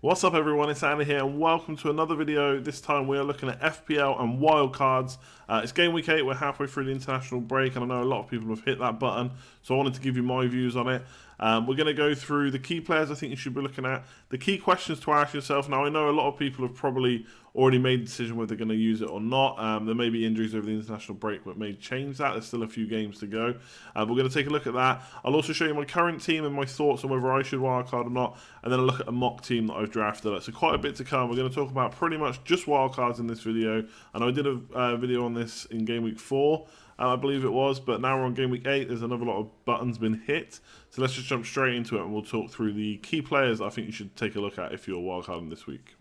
What's up everyone, it's Andy here and welcome to another video. This time we are looking at FPL and wildcards. It's game week 8, we're halfway through the international break and I know a lot of people have hit that button, so I wanted to give you my views on it. We're going to go through the key players I think you should be looking at, the key questions to ask yourself. Now I know a lot of people have probably already made a decision whether they're going to use it or not. There may be injuries over the international break but may change that. There's still a few games to go. We're going to take a look at that. I'll also show you my current team and my thoughts on whether I should wildcard or not, and then I'll look at a mock team that I've drafted. So quite a bit to come. We're going to talk about pretty much just wildcards in this video, and I did a video on this in game week 4. I believe it was, but now we're on game week 8. There's another lot of buttons been hit, so let's just jump straight into it and we'll talk through the key players I think you should take a look at if you're wildcarding this week.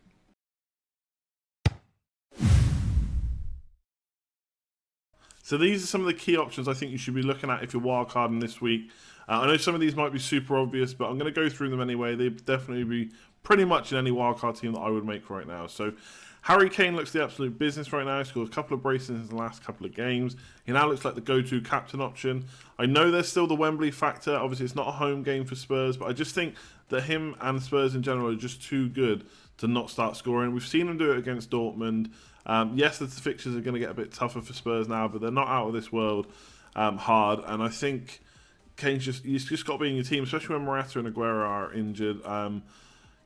So these are some of the key options I think you should be looking at if you're wildcarding this week. I know some of these might be super obvious, but I'm going to go through them anyway. They'd definitely be pretty much in any wildcard team that I would make right now. So Harry Kane looks the absolute business right now. He scored a couple of braces in the last couple of games. He now looks like the go-to captain option. I know there's still the Wembley factor. Obviously, it's not a home game for Spurs, but I just think that him and Spurs in general are just too good to not start scoring. We've seen him do it against Dortmund. Yes, the fixtures are going to get a bit tougher for Spurs now, but they're not out of this world hard. And I think Kane's he's just got to be in your team, especially when Morata and Aguero are injured.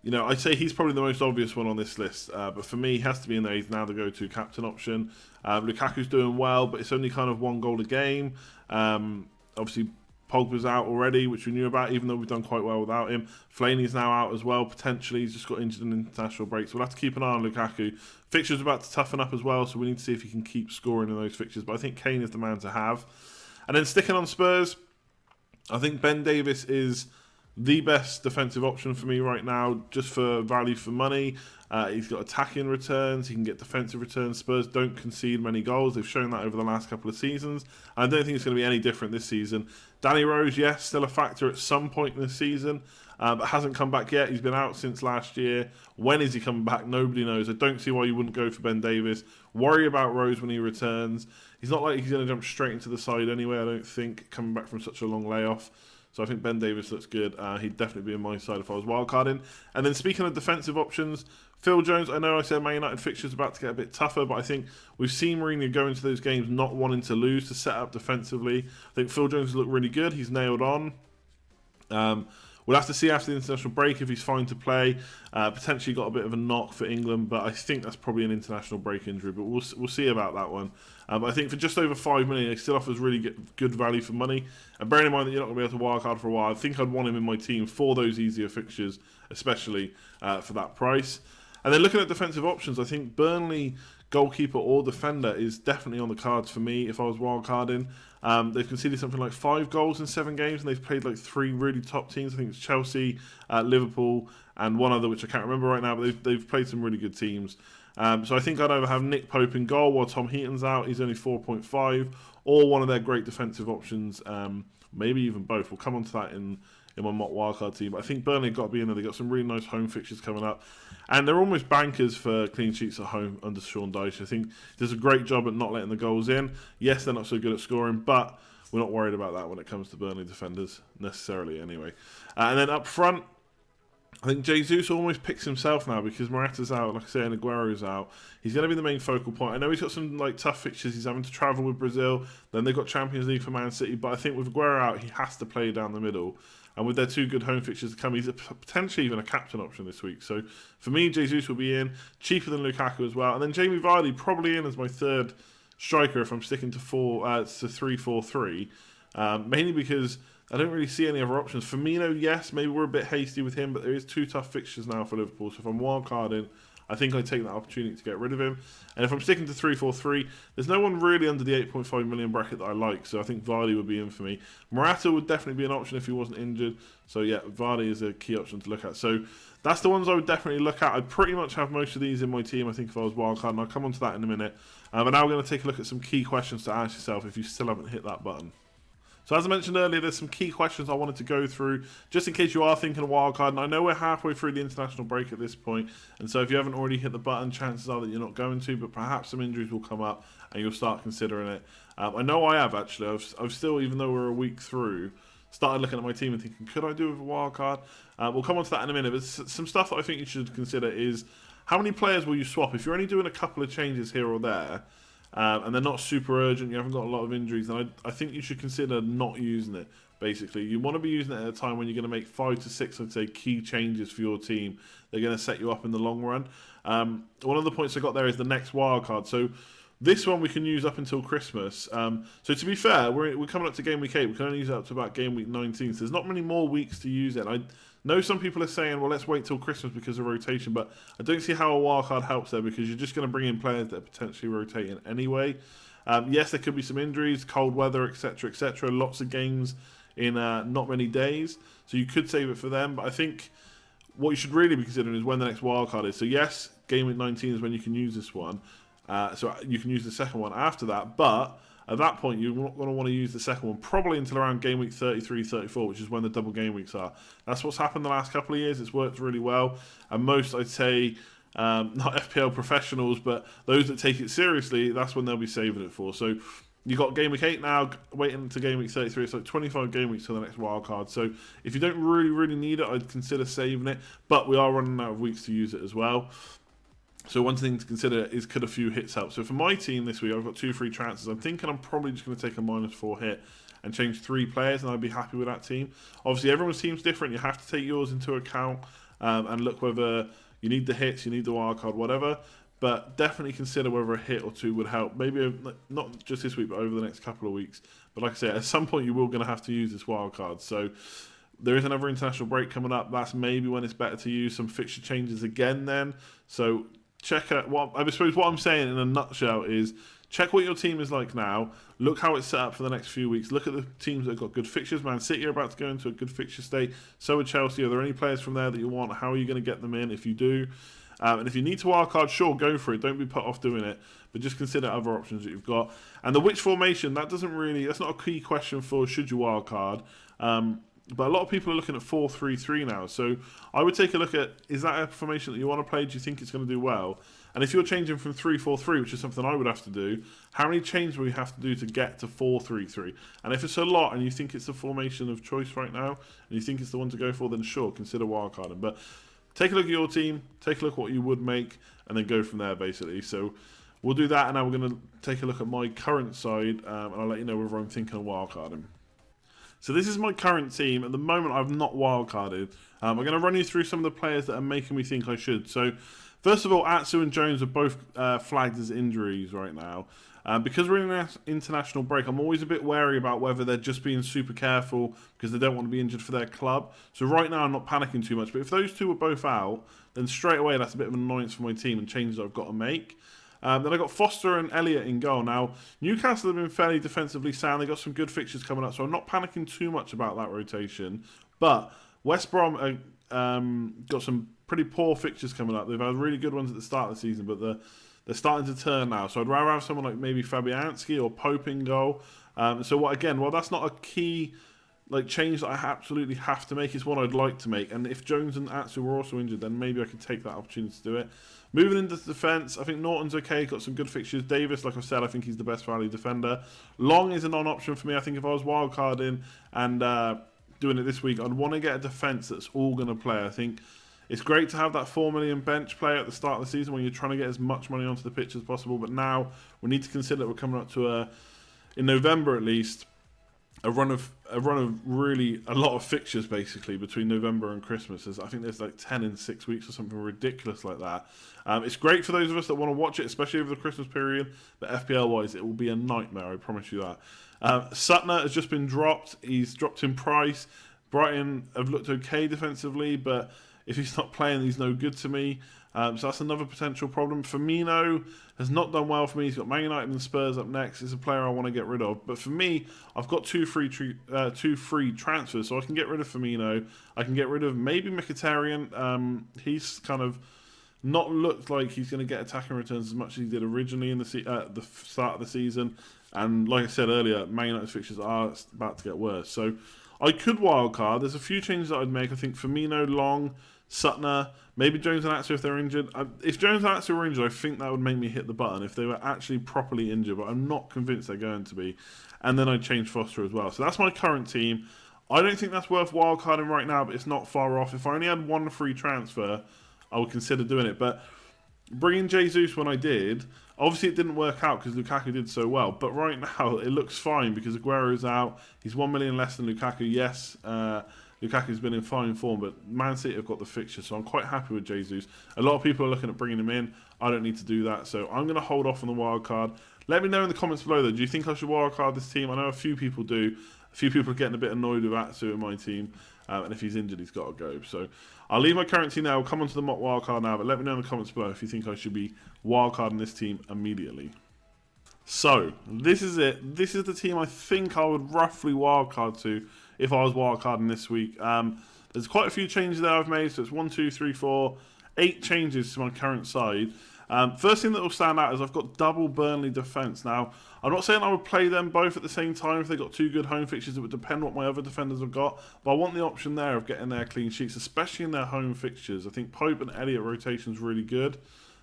You know, I'd say he's probably the most obvious one on this list, but for me, he has to be in there. He's now the go-to captain option. Lukaku's doing well, but it's only kind of 1 goal a game. Obviously, Pogba's out already, which we knew about, even though we've done quite well without him. Fellaini's now out as well, potentially. He's just got injured in international break, so we'll have to keep an eye on Lukaku. Fixtures are about to toughen up as well, so we need to see if he can keep scoring in those fixtures, but I think Kane is the man to have. And then sticking on Spurs, I think Ben Davies is the best defensive option for me right now, just for value for money. He's got attacking returns, he can get defensive returns. Spurs don't concede many goals. They've shown that over the last couple of seasons. I don't think it's going to be any different this season. Danny Rose, yes, still a factor at some point in this season, but hasn't come back yet. He's been out since last year. When is he coming back? Nobody knows. I don't see why you wouldn't go for Ben Davies. Worry about Rose when he returns. He's not like he's going to jump straight into the side anyway, I don't think, coming back from such a long layoff. So I think Ben Davies looks good. He'd definitely be on my side if I was wildcarding. And then speaking of defensive options, Phil Jones, I know I said Man United fixtures about to get a bit tougher, but I think we've seen Mourinho go into those games not wanting to lose to set up defensively. I think Phil Jones has looked really good. He's nailed on. We'll have to see after the international break if he's fine to play. Potentially got a bit of a knock for England, but I think that's probably an international break injury. But we'll see about that one. But I think for just over $5 million, he still offers really good value for money. And bearing in mind that you're not going to be able to wildcard for a while, I think I'd want him in my team for those easier fixtures, especially for that price. And then looking at defensive options, I think Burnley goalkeeper or defender is definitely on the cards for me if I was wildcarding. They've conceded something like 5 goals in 7 games, and they've played like 3 really top teams. I think it's Chelsea, Liverpool, and one other which I can't remember right now, but they've played some really good teams. So I think I'd either have Nick Pope in goal while Tom Heaton's out, he's only 4.5, or one of their great defensive options, maybe even both. We'll come on to that in my mock wildcard team. But I think Burnley have got to be in there. They've got some really nice home fixtures coming up. And they're almost bankers for clean sheets at home under Sean Dyche. I think he does a great job at not letting the goals in. Yes, they're not so good at scoring, but we're not worried about that when it comes to Burnley defenders, necessarily anyway. And then up front, I think Jesus almost picks himself now because Morata's out, like I say, and Aguero's out. He's going to be the main focal point. I know he's got some like tough fixtures. He's having to travel with Brazil. Then they've got Champions League for Man City. But I think with Aguero out, he has to play down the middle. And with their 2 good home fixtures to come, he's potentially even a captain option this week. So for me, Jesus will be in, cheaper than Lukaku as well. And then Jamie Vardy probably in as my 3rd striker if I'm sticking to 3-4-3. Mainly because I don't really see any other options. Firmino, yes, maybe we're a bit hasty with him, but there is 2 tough fixtures now for Liverpool. So if I'm wildcarding, I think I'd take that opportunity to get rid of him. And if I'm sticking to 3-4-3, there's no one really under the 8.5 million bracket that I like, so I think Vardy would be in for me. Morata would definitely be an option if he wasn't injured. So yeah, Vardy is a key option to look at. So that's the ones I would definitely look at. I'd pretty much have most of these in my team, I think, if I was wildcard, and I'll come on to that in a minute. But now we're going to take a look at some key questions to ask yourself if you still haven't hit that button. So as I mentioned earlier, there's some key questions I wanted to go through, just in case you are thinking of wildcard. And I know we're halfway through the international break at this point, and so if you haven't already hit the button, chances are that you're not going to, but perhaps some injuries will come up and you'll start considering it. I know I have, actually. I've still, even though we're a week through, started looking at my team and thinking, could I do with a wild card? We'll come on to that in a minute, but some stuff that I think you should consider is how many players will you swap? If you're only doing a couple of changes here or there, and they're not super urgent, you haven't got a lot of injuries, then I think you should consider not using it, basically. You want to be using it at a time when you're going to make 5 to 6, I'd say, key changes for your team. They're going to set you up in the long run. One of the points I got there is the next wildcard. So this one we can use up until Christmas. So to be fair, we're coming up to game week 8. We can only use it up to about game week 19. So there's not many more weeks to use it. I know some people are saying, well, let's wait till Christmas because of rotation, but I don't see how a wildcard helps there because you're just going to bring in players that are potentially rotating anyway. Yes, there could be some injuries, cold weather, etc., etc. Lots of games in not many days, so you could save it for them. But I think what you should really be considering is when the next wildcard is. So yes, game week 19 is when you can use this one. So you can use the second one after that, but at that point you're not going to want to use the second one probably until around game week 33, 34, which is when the double game weeks are. That's what's happened the last couple of years. It's worked really well, and most, I'd say, not FPL professionals, but those that take it seriously, that's when they'll be saving it for. So you got game week 8 now, waiting to game week 33. It's like 25 game weeks to the next wildcard. So if you don't really need it, I'd consider saving it, but we are running out of weeks to use it as well. So one thing to consider is, could a few hits help? So for my team this week, I've got 2 free transfers. I'm thinking I'm probably just going to take a -4 hit and change 3 players, and I'd be happy with that team. Obviously, everyone's team's different. You have to take yours into account and look whether you need the hits, you need the wildcard, whatever. But definitely consider whether a hit or 2 would help. Maybe not just this week, but over the next couple of weeks. But like I said, at some point you will going to have to use this wildcard. So there is another international break coming up. That's maybe when it's better to use some fixture changes again then. So check out I suppose what I'm saying in a nutshell is check what your team is like now. Look how it's set up for the next few weeks. Look at the teams that have got good fixtures. Man City are about to go into a good fixture state. So are Chelsea. Are there any players from there that you want? How are you going to get them in if you do? And if you need to wildcard, sure, go for it. Don't be put off doing it. But just consider other options that you've got. And the which formation, that's not a key question for should you wildcard. But a lot of people are looking at 4-3-3 now. So I would take a look at, is that a formation that you want to play? Do you think it's going to do well? And if you're changing from 3-4-3, which is something I would have to do, how many changes will you have to do to get to 4-3-3? And if it's a lot and you think it's the formation of choice right now, and you think it's the one to go for, then sure, consider wildcarding. But take a look at your team, take a look at what you would make, and then go from there, basically. So we'll do that, and now we're going to take a look at my current side, and I'll let you know whether I'm thinking of wildcarding. So this is my current team. At the moment, I've not wildcarded. I'm going to run you through some of the players that are making me think I should. So first of all, Atsu and Jones are both flagged as injuries right now. Because we're in an international break, I'm always a bit wary about whether they're just being super careful because they don't want to be injured for their club. So right now, I'm not panicking too much. But if those two are both out, then straight away, that's a bit of an annoyance for my team and changes I've got to make. Then I got Foster and Elliott in goal. Now, Newcastle have been fairly defensively sound. They got some good fixtures coming up, so I'm not panicking too much about that rotation. But West Brom got some pretty poor fixtures coming up. They've had really good ones at the start of the season, but they're starting to turn now. So I'd rather have someone like maybe Fabianski or Pope in goal. Well, that's not a key change that I absolutely have to make. It's one I'd like to make. And if Jones and Atsu were also injured, then maybe I could take that opportunity to do it. Moving into defence, I think Norton's okay, got some good fixtures. Davis, like I said, I think he's the best value defender. Long is a non-option for me. I think if I was wildcarding and doing it this week, I'd want to get a defence that's all going to play. I think it's great to have that 4 million bench player at the start of the season when you're trying to get as much money onto the pitch as possible. But now we need to consider that we're coming up to, in November at least, a run of really a lot of fixtures basically between November and Christmas. I think there's 10 in 6 weeks or something ridiculous like that. It's great for those of us that want to watch it, especially over the Christmas period. But FPL wise, it will be a nightmare. I promise you that. Sutner has just been dropped. He's dropped in price. Brighton have looked okay defensively, but if he's not playing, he's no good to me. So that's another potential problem. Firmino has not done well for me. He's got Man United and Spurs up next. He's a player I want to get rid of. But for me, I've got two free transfers, so I can get rid of Firmino. I can get rid of maybe Mkhitaryan. He's kind of not looked like he's going to get attacking returns as much as he did originally in the start of the season. And like I said earlier, Man United's fixtures are about to get worse. So I could wildcard. There's a few changes that I'd make. I think Firmino, Long, Sutner, maybe Jones and Atsu if they're injured. If Jones and Atsu were injured, I think that would make me hit the button if they were actually properly injured, but I'm not convinced they're going to be. And then I'd change Foster as well. So that's my current team. I don't think that's worth wildcarding right now, but it's not far off. If I only had one free transfer, I would consider doing it. But bringing Jesus when I did, obviously it didn't work out because Lukaku did so well. But right now it looks fine because Aguero's out. He's 1 million less than Lukaku. Yes, Lukaku's been in fine form, but Man City have got the fixture, so I'm quite happy with Jesus. A lot of people are looking at bringing him in. I don't need to do that, so I'm going to hold off on the wild card. Let me know in the comments below, though. Do you think I should wild card this team? I know a few people do. A few people are getting a bit annoyed with Atsu in my team, and if he's injured, he's got to go. So I'll leave my current team now. We'll come on to the mock wild card now, but let me know in the comments below if you think I should be wild carding this team immediately. So this is it. This is the team I think I would roughly wildcard to if I was wildcarding this week. There's quite a few changes that I've made. So it's 1, 2, 3, 4, 8 changes to my current side. First thing that will stand out is I've got double Burnley defence. Now, I'm not saying I would play them both at the same time if they got two good home fixtures. It would depend what my other defenders have got. But I want the option there of getting their clean sheets, especially in their home fixtures. I think Pope and Elliott rotation is really good.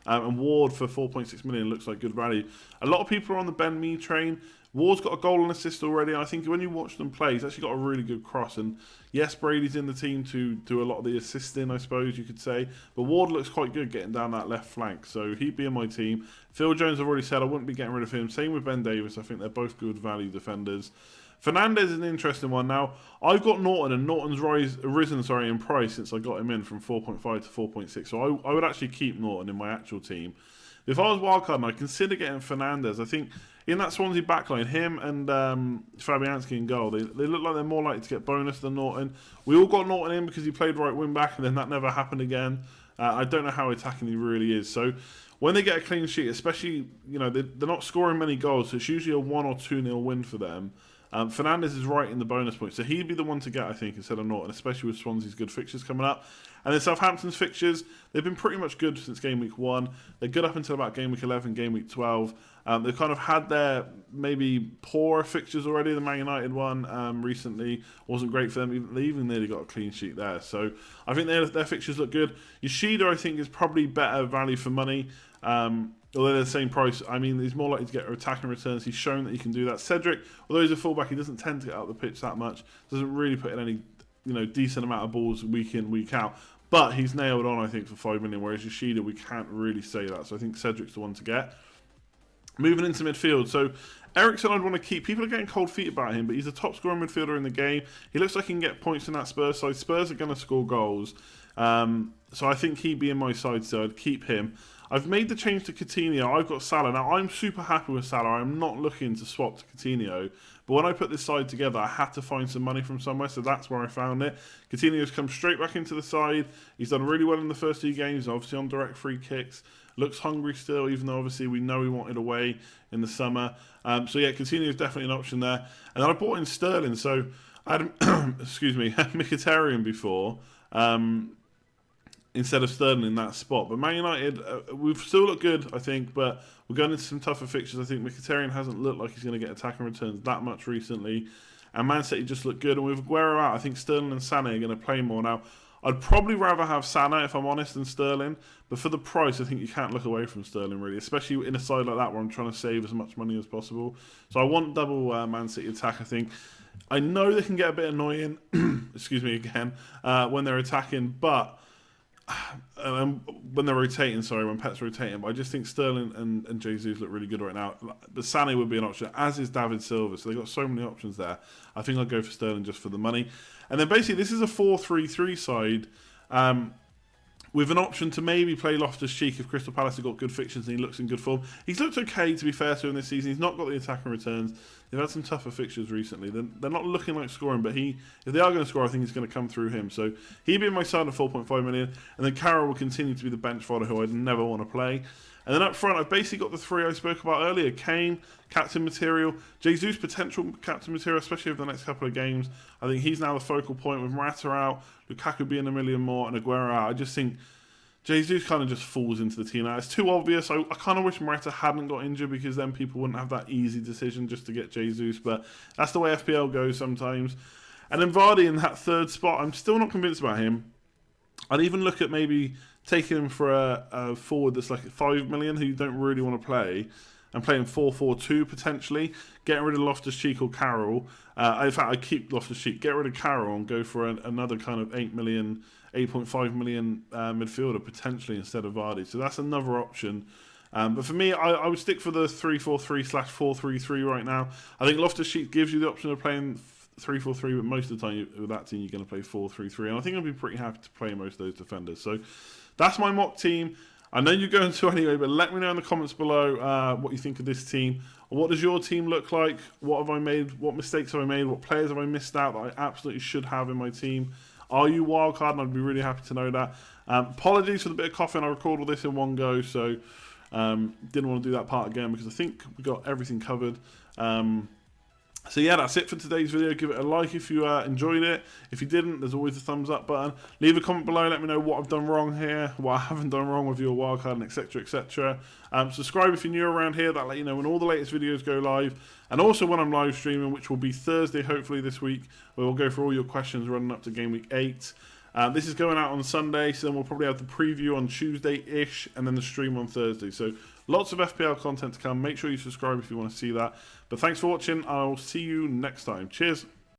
And Ward for 4.6 million looks like good value. A lot of people are on the Ben Mee train. Ward's got a goal and assist already. And I think when you watch them play, he's actually got a really good cross. And yes, Brady's in the team to do a lot of the assisting, I suppose you could say. But Ward looks quite good getting down that left flank. So he'd be in my team. Phil Jones, I've already said I wouldn't be getting rid of him. Same with Ben Davis. I think they're both good value defenders. Fernandez is an interesting one. Now, I've got Norton, and Norton's risen in price since I got him in from 4.5 to 4.6. So I would actually keep Norton in my actual team. If I was wildcarding, I'd consider getting Fernandez. I think in that Swansea backline, him and Fabianski in goal, they look like they're more likely to get bonus than Norton. We all got Norton in because he played right wing back, and then that never happened again. I don't know how attacking he really is. So when they get a clean sheet, especially, you know, they're not scoring many goals, so it's usually a 1 or 2-0 win for them. Fernandez is right in the bonus point, so he'd be the one to get, I think, instead of Norton, especially with Swansea's good fixtures coming up. And then Southampton's fixtures, they've been pretty much good since game week 1. They're good up until about game week 11, game week 12. They've kind of had their maybe poorer fixtures already. The Man United one recently wasn't great for them. They even nearly got a clean sheet there. So I think their fixtures look good. Yoshida, I think, is probably better value for money. Although they're the same price, I mean, he's more likely to get attacking returns. He's shown that he can do that. Cedric, although he's a fullback, he doesn't tend to get out the pitch that much. Doesn't really put in any, decent amount of balls week in, week out. But he's nailed on, I think, for 5 million. Whereas Yoshida, we can't really say that. So I think Cedric's the one to get. Moving into midfield, so Eriksen I'd want to keep. People are getting cold feet about him, but he's a top scoring midfielder in the game. He looks like he can get points in that Spurs side. Spurs are going to score goals. So I think he'd be in my side, so I'd keep him. I've made the change to Coutinho. I've got Salah. Now, I'm super happy with Salah. I'm not looking to swap to Coutinho. But when I put this side together, I had to find some money from somewhere, so that's where I found it. Coutinho's come straight back into the side. He's done really well in the first 2 games, obviously on direct free kicks. Looks hungry still, even though obviously we know he wanted away in the summer. So yeah, Coutinho is definitely an option there. And then I bought in Sterling. So I had, excuse me, Mkhitaryan before. Instead of Sterling in that spot. But Man United, we've still looked good, I think, but we're going into some tougher fixtures. I think Mkhitaryan hasn't looked like he's going to get attacking returns that much recently. And Man City just look good. And with Aguero out, I think Sterling and Sané are going to play more. Now, I'd probably rather have Sané, if I'm honest, than Sterling. But for the price, I think you can't look away from Sterling, really. Especially in a side like that where I'm trying to save as much money as possible. So I want double Man City attack, I think. I know they can get a bit annoying, excuse me again, when they're attacking, but when they're rotating, when Pet's rotating, but I just think Sterling and Jesus look really good right now. The Sané would be an option, as is David Silva, so they've got so many options there. I think I'll go for Sterling just for the money. And then basically this is a 4-3-3 side with an option to maybe play Loftus-Cheek if Crystal Palace have got good fixtures and he looks in good form. He's looked okay, to be fair to him this season. He's not got the attacking returns. They've had some tougher fixtures recently. They're not looking like scoring, but if they are going to score, I think it's going to come through him. So he'd be in my side at 4.5 million. And then Carroll will continue to be the bench fodder who I'd never want to play. And then up front, I've basically got the 3 I spoke about earlier. Kane, captain material. Jesus, potential captain material, especially over the next couple of games. I think he's now the focal point with Morata out, Lukaku being a million more, and Aguero out. I just think Jesus kind of just falls into the team now. It's too obvious. I kind of wish Morata hadn't got injured because then people wouldn't have that easy decision just to get Jesus. But that's the way FPL goes sometimes. And then Vardy in that 3rd spot, I'm still not convinced about him. I'd even look at maybe taking him for a forward that's like 5 million who you don't really want to play. and playing 4-4-2 potentially, getting rid of Loftus-Cheek or Carroll. In fact, I keep Loftus-Cheek, get rid of Carroll and go for another kind of 8.5 million midfielder potentially instead of Vardy. So that's another option. But for me, I would stick for the 3-4-3/4-3-3 right now. I think Loftus-Cheek gives you the option of playing 3-4-3, but most of the time with that team you're going to play 4-3-3, and I think I'll be pretty happy to play most of those defenders. So that's my mock team. I know you're going to anyway, but let me know in the comments below what you think of this team. What does your team look like? What have I made? What mistakes have I made? What players have I missed out that I absolutely should have in my team? Are you wildcard? And I'd be really happy to know that. Apologies for the bit of coughing. I recorded all this in one go, so didn't want to do that part again because I think we got everything covered. So yeah, that's it for today's video. Give it a like if you enjoyed it. If you didn't, there's always the thumbs up button. Leave a comment below, let me know what I've done wrong here, what I haven't done wrong with your wildcard, and etc, etc. Subscribe if you're new around here, that'll let you know when all the latest videos go live, and also when I'm live streaming, which will be Thursday hopefully this week, where we'll go through all your questions running up to Game Week 8. This is going out on Sunday, so then we'll probably have the preview on Tuesday-ish, and then the stream on Thursday. So lots of FPL content to come. Make sure you subscribe if you want to see that. But thanks for watching. I'll see you next time. Cheers.